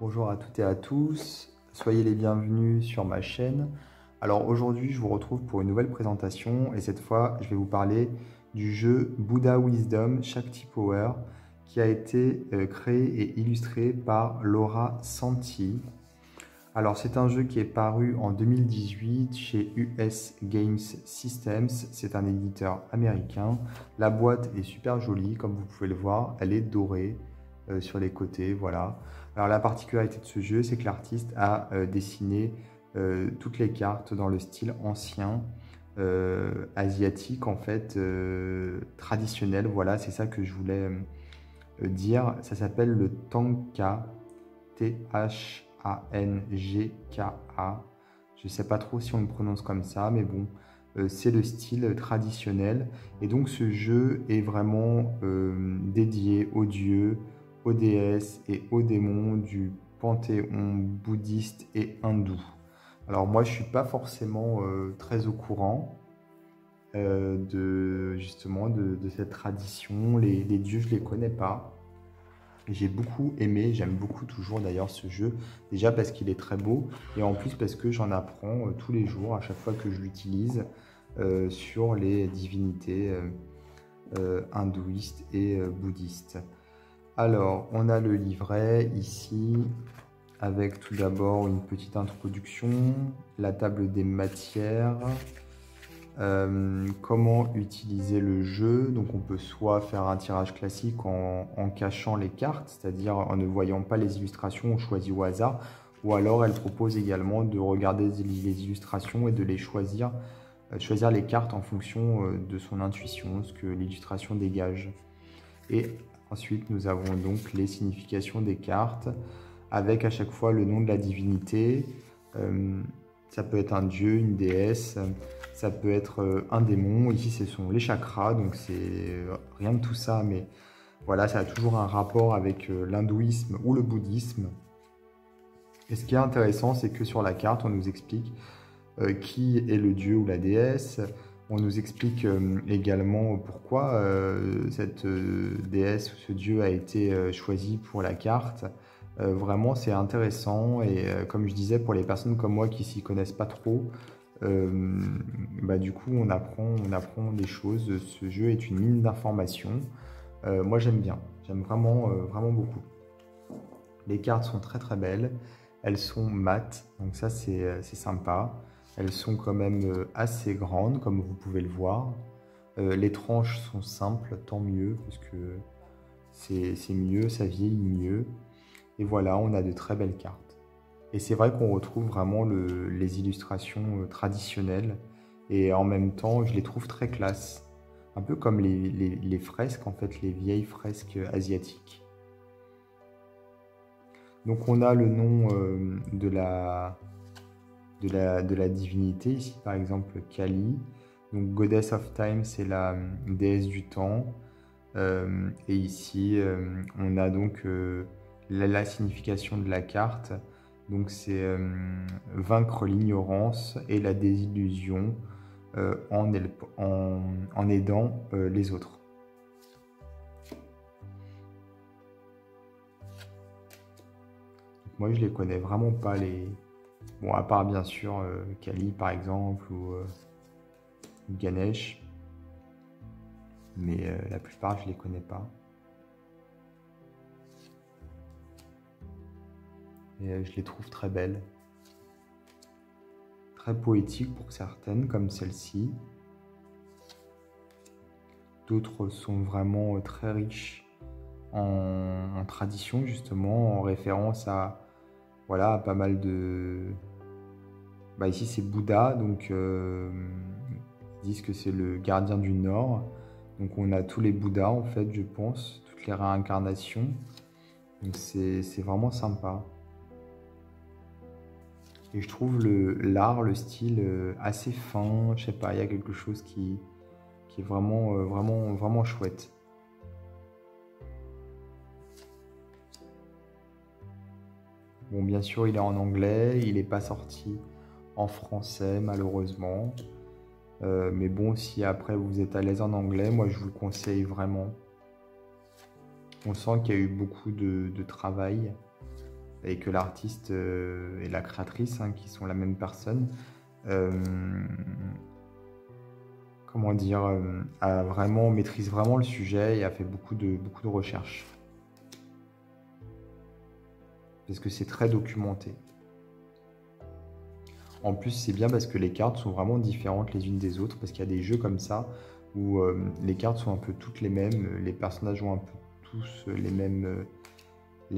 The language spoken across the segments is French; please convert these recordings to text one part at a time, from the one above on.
Bonjour à toutes et à tous, soyez les bienvenus sur ma chaîne. Alors aujourd'hui je vous retrouve pour une nouvelle présentation et cette fois je vais vous parler du jeu Buddha Wisdom Shakti Power qui a été créé et illustré par Laura Santi. Alors c'est un jeu qui est paru en 2018 chez US Games Systems, c'est un éditeur américain. La boîte est super jolie comme vous pouvez le voir, elle est dorée sur les côtés, voilà. Alors la particularité de ce jeu, c'est que l'artiste a dessiné toutes les cartes dans le style ancien, asiatique en fait, traditionnel, voilà, c'est ça que je voulais dire. Ça s'appelle le Thangka, Thangka. Je ne sais pas trop si on le prononce comme ça, mais bon, c'est le style traditionnel. Et donc ce jeu est vraiment dédié aux dieux, aux déesses et aux démons du panthéon bouddhiste et hindou. Alors moi, je ne suis pas forcément très au courant justement de cette tradition. Les dieux, je ne les connais pas. J'ai beaucoup aimé, j'aime beaucoup toujours d'ailleurs ce jeu, déjà parce qu'il est très beau et en plus parce que j'en apprends tous les jours à chaque fois que je l'utilise sur les divinités hindouistes et bouddhistes. Alors, on a le livret ici avec tout d'abord une petite introduction, la table des matières, comment utiliser le jeu. Donc on peut soit faire un tirage classique en cachant les cartes, c'est-à-dire en ne voyant pas les illustrations, on choisit au hasard, ou alors elle propose également de regarder les illustrations et de les choisir, choisir les cartes en fonction de son intuition, ce que l'illustration dégage. Et ensuite nous avons donc les significations des cartes, avec à chaque fois le nom de la divinité. Ça peut être un dieu, une déesse, ça peut être un démon. Ici, ce sont les chakras, donc c'est rien de tout ça, mais voilà, ça a toujours un rapport avec l'hindouisme ou le bouddhisme. Et ce qui est intéressant, c'est que sur la carte, on nous explique qui est le dieu ou la déesse. On nous explique également pourquoi cette déesse ou ce dieu a été choisi pour la carte. Vraiment, c'est intéressant et comme je disais, pour les personnes comme moi qui s'y connaissent pas trop, du coup, on apprend des choses. Ce jeu est une mine d'informations. Moi, j'aime bien. J'aime vraiment, vraiment beaucoup. Les cartes sont très très belles. Elles sont mates, donc ça, c'est sympa. Elles sont quand même assez grandes, comme vous pouvez le voir. Les tranches sont simples, tant mieux, parce que c'est mieux, ça vieillit mieux. Et voilà, on a de très belles cartes. Et c'est vrai qu'on retrouve vraiment les illustrations traditionnelles. Et en même temps, je les trouve très classe. Un peu comme les fresques, en fait, les vieilles fresques asiatiques. Donc on a le nom de la divinité, ici par exemple Kali. Donc Goddess of Time, c'est la déesse du temps. Et ici, on a donc la signification de la carte. Donc c'est vaincre l'ignorance et la désillusion en aidant les autres. Donc moi je les connais vraiment pas les... Bon, à part bien sûr Kali par exemple ou Ganesh. Mais la plupart je les connais pas. Et je les trouve très belles. Très poétiques pour certaines, comme celle-ci. D'autres sont vraiment très riches en tradition, justement, en référence à, voilà, à pas mal de... ici, c'est Bouddha, donc ils disent que c'est le gardien du Nord. Donc on a tous les Bouddhas, en fait, je pense, toutes les réincarnations. Donc c'est vraiment sympa. Et je trouve l'art, le style assez fin, je sais pas, il y a quelque chose qui est vraiment, vraiment chouette. Bon, bien sûr, il est en anglais, il n'est pas sorti en français, malheureusement. Mais bon, si après vous êtes à l'aise en anglais, moi je vous le conseille vraiment. On sent qu'il y a eu beaucoup de travail et que l'artiste et la créatrice, hein, qui sont la même personne, comment dire, maîtrise vraiment le sujet et a fait beaucoup de recherches. Parce que c'est très documenté. En plus, c'est bien parce que les cartes sont vraiment différentes les unes des autres, parce qu'il y a des jeux comme ça où les cartes sont un peu toutes les mêmes, les personnages ont un peu tous les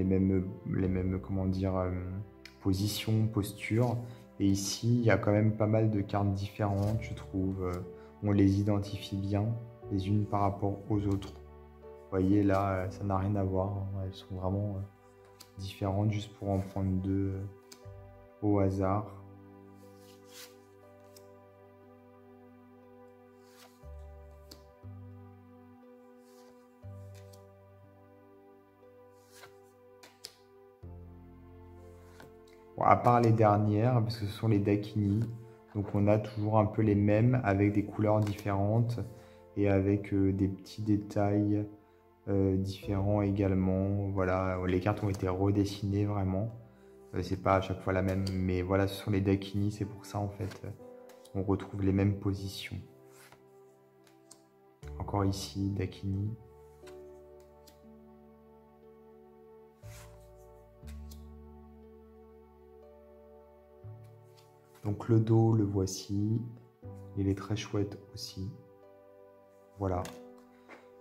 mêmes, comment dire, positions, postures. Et ici, il y a quand même pas mal de cartes différentes, je trouve. On les identifie bien, les unes par rapport aux autres. Vous voyez, là, ça n'a rien à voir, hein. Elles sont vraiment différentes, juste pour en prendre deux au hasard. Bon, à part les dernières, parce que ce sont les Dakini, donc on a toujours un peu les mêmes avec des couleurs différentes et avec des petits détails différents également. Voilà, les cartes ont été redessinées vraiment. C'est pas à chaque fois la même, mais voilà, ce sont les Dakini, c'est pour ça en fait, on retrouve les mêmes positions. Encore ici, Dakini. Donc le dos, le voici. Il est très chouette aussi. Voilà.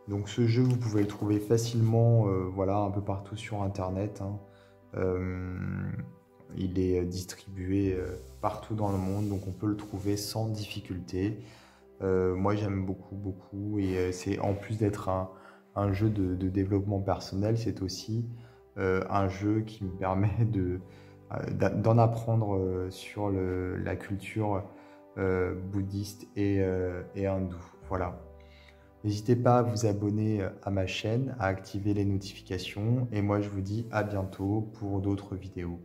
Donc ce jeu, vous pouvez le trouver facilement voilà, un peu partout sur Internet, hein. Il est distribué partout dans le monde, donc on peut le trouver sans difficulté. Moi, j'aime beaucoup. Et c'est en plus d'être un jeu de développement personnel, c'est aussi un jeu qui me permet d'en apprendre sur la culture bouddhiste et hindoue. Voilà. N'hésitez pas à vous abonner à ma chaîne, à activer les notifications et moi je vous dis à bientôt pour d'autres vidéos.